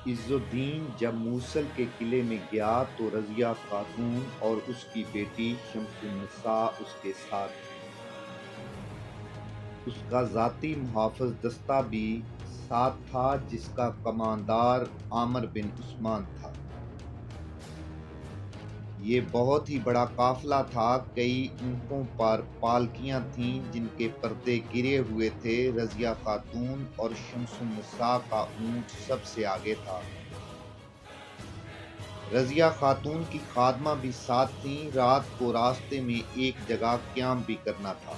عز الدین جب موصل کے قلعے میں گیا تو رضیہ خاتون اور اس کی بیٹی شمس النساء اس کے ساتھ تھی۔ اس کا ذاتی محافظ دستہ بھی ساتھ تھا جس کا کماندار عامر بن عثمان تھا۔ یہ بہت ہی بڑا قافلہ تھا، کئی اونٹوں پر پالکیاں تھیں جن کے پردے گرے ہوئے تھے۔ رضیہ خاتون اور شمس النساء کا اونٹ سب سے آگے تھا۔ رضیہ خاتون کی خادمہ بھی ساتھ تھیں۔ رات کو راستے میں ایک جگہ قیام بھی کرنا تھا۔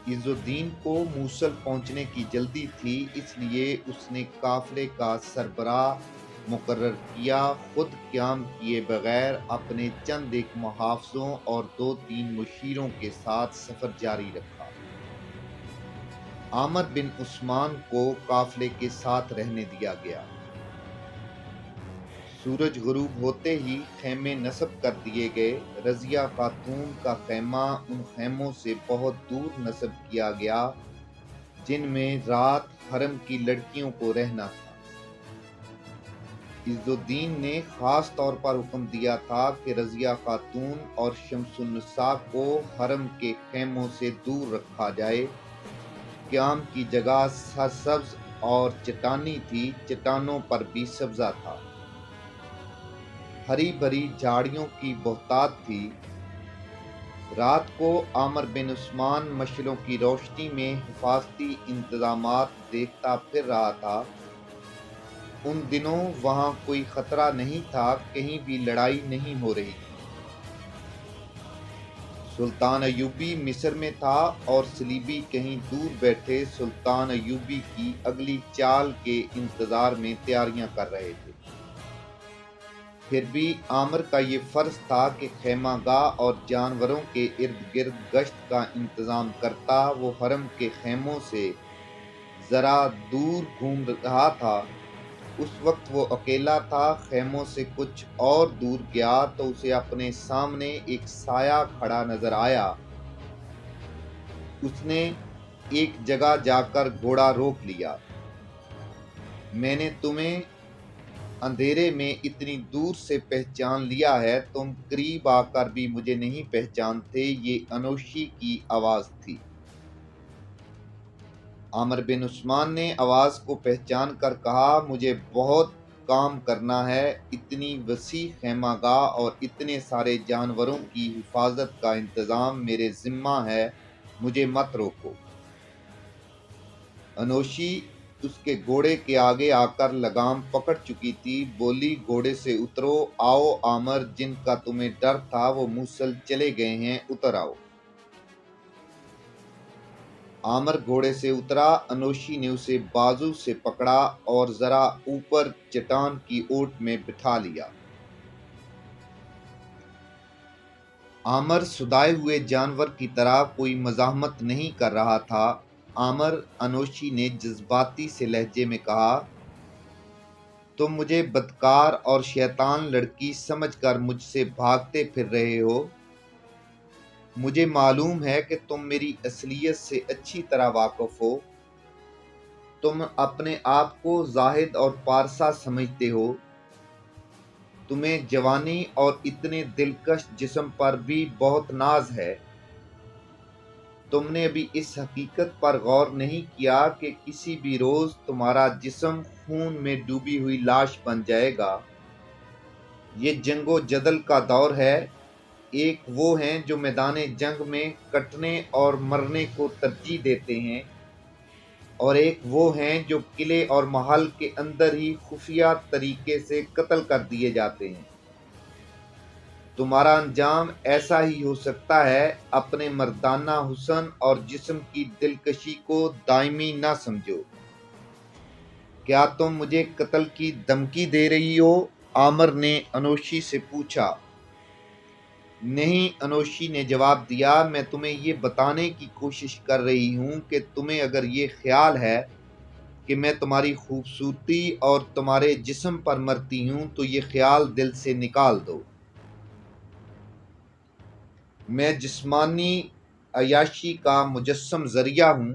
عز الدین کو موصل پہنچنے کی جلدی تھی، اس لیے اس نے قافلے کا سربراہ مقرر کیا۔ خود قیام کیے بغیر اپنے چند ایک محافظوں اور 2-3 مشیروں کے ساتھ سفر جاری رکھا۔ عامر بن عثمان کو قافلے کے ساتھ رہنے دیا گیا۔ سورج غروب ہوتے ہی خیمے نصب کر دیے گئے۔ رضیہ خاتون کا خیمہ ان خیموں سے بہت دور نصب کیا گیا جن میں رات حرم کی لڑکیوں کو رہنا تھا۔ عز الدین نے خاص طور پر حکم دیا تھا کہ رضیہ خاتون اور شمس النساء کو حرم کے خیموں سے دور رکھا جائے۔ قیام کی جگہ سرسبز اور چٹانی تھی، چٹانوں پر بھی سبزہ تھا۔ ہری بھری جھاڑیوں کی بہتات تھی۔ رات کو عامر بن عثمان مشعلوں کی روشنی میں حفاظتی انتظامات دیکھتا پھر رہا تھا۔ ان دنوں وہاں کوئی خطرہ نہیں تھا، کہیں بھی لڑائی نہیں ہو رہی تھی۔ سلطان ایوبی مصر میں تھا اور صلیبی کہیں دور بیٹھے سلطان ایوبی کی اگلی چال کے انتظار میں تیاریاں کر رہے تھے۔ پھر بھی عامر کا یہ فرض تھا کہ خیمہ گاہ اور جانوروں کے ارد گرد گشت کا انتظام کرتا۔ وہ حرم کے خیموں سے ذرا دور گھوم رہا تھا۔ اس وقت وہ اکیلا تھا۔ خیموں سے کچھ اور دور گیا تو اسے اپنے سامنے ایک سایہ کھڑا نظر آیا۔ اس نے ایک جگہ جا کر گھوڑا روک لیا۔ میں نے تمہیں اندھیرے میں اتنی دور سے پہچان لیا ہے، تم قریب آ کر بھی مجھے نہیں پہچانتے۔ یہ انوشی کی آواز تھی۔ عامر بن عثمان نے آواز کو پہچان کر کہا، مجھے بہت کام کرنا ہے۔ اتنی وسیع خیمہ گاہ اور اتنے سارے جانوروں کی حفاظت کا انتظام میرے ذمہ ہے، مجھے مت روکو۔ انوشی اس کے گھوڑے کے آگے آ کر لگام پکڑ چکی تھی۔ بولی، گھوڑے سے اترو، آؤ عامر، جن کا تمہیں ڈر تھا وہ موصل چلے گئے ہیں، اتر آؤ۔ عامر گھوڑے سے اترا۔ انوشی نے اسے بازو سے پکڑا اور ذرا اوپر چٹان کی اوٹ میں بٹھا لیا۔ عامر سدائے ہوئے جانور کی طرح کوئی مزاحمت نہیں کر رہا تھا۔ عامر، انوشی نے جذباتی سے لہجے میں کہا، تم مجھے بدکار اور شیطان لڑکی سمجھ کر مجھ سے بھاگتے پھر رہے ہو۔ مجھے معلوم ہے کہ تم میری اصلیت سے اچھی طرح واقف ہو۔ تم اپنے آپ کو زاہد اور پارسا سمجھتے ہو۔ تمہیں جوانی اور اتنے دلکش جسم پر بھی بہت ناز ہے۔ تم نے ابھی اس حقیقت پر غور نہیں کیا کہ کسی بھی روز تمہارا جسم خون میں ڈوبی ہوئی لاش بن جائے گا۔ یہ جنگ و جدل کا دور ہے۔ ایک وہ ہیں جو میدان جنگ میں کٹنے اور مرنے کو ترجیح دیتے ہیں، اور ایک وہ ہیں جو قلعے اور محل کے اندر ہی خفیہ طریقے سے قتل کر دیے جاتے ہیں۔ تمہارا انجام ایسا ہی ہو سکتا ہے۔ اپنے مردانہ حسن اور جسم کی دلکشی کو دائمی نہ سمجھو۔ کیا تم مجھے قتل کی دھمکی دے رہی ہو؟ عامر نے انوشی سے پوچھا۔ نہیں، انوشی نے جواب دیا، میں تمہیں یہ بتانے کی کوشش کر رہی ہوں کہ تمہیں اگر یہ خیال ہے کہ میں تمہاری خوبصورتی اور تمہارے جسم پر مرتی ہوں تو یہ خیال دل سے نکال دو۔ میں جسمانی عیاشی کا مجسم ذریعہ ہوں۔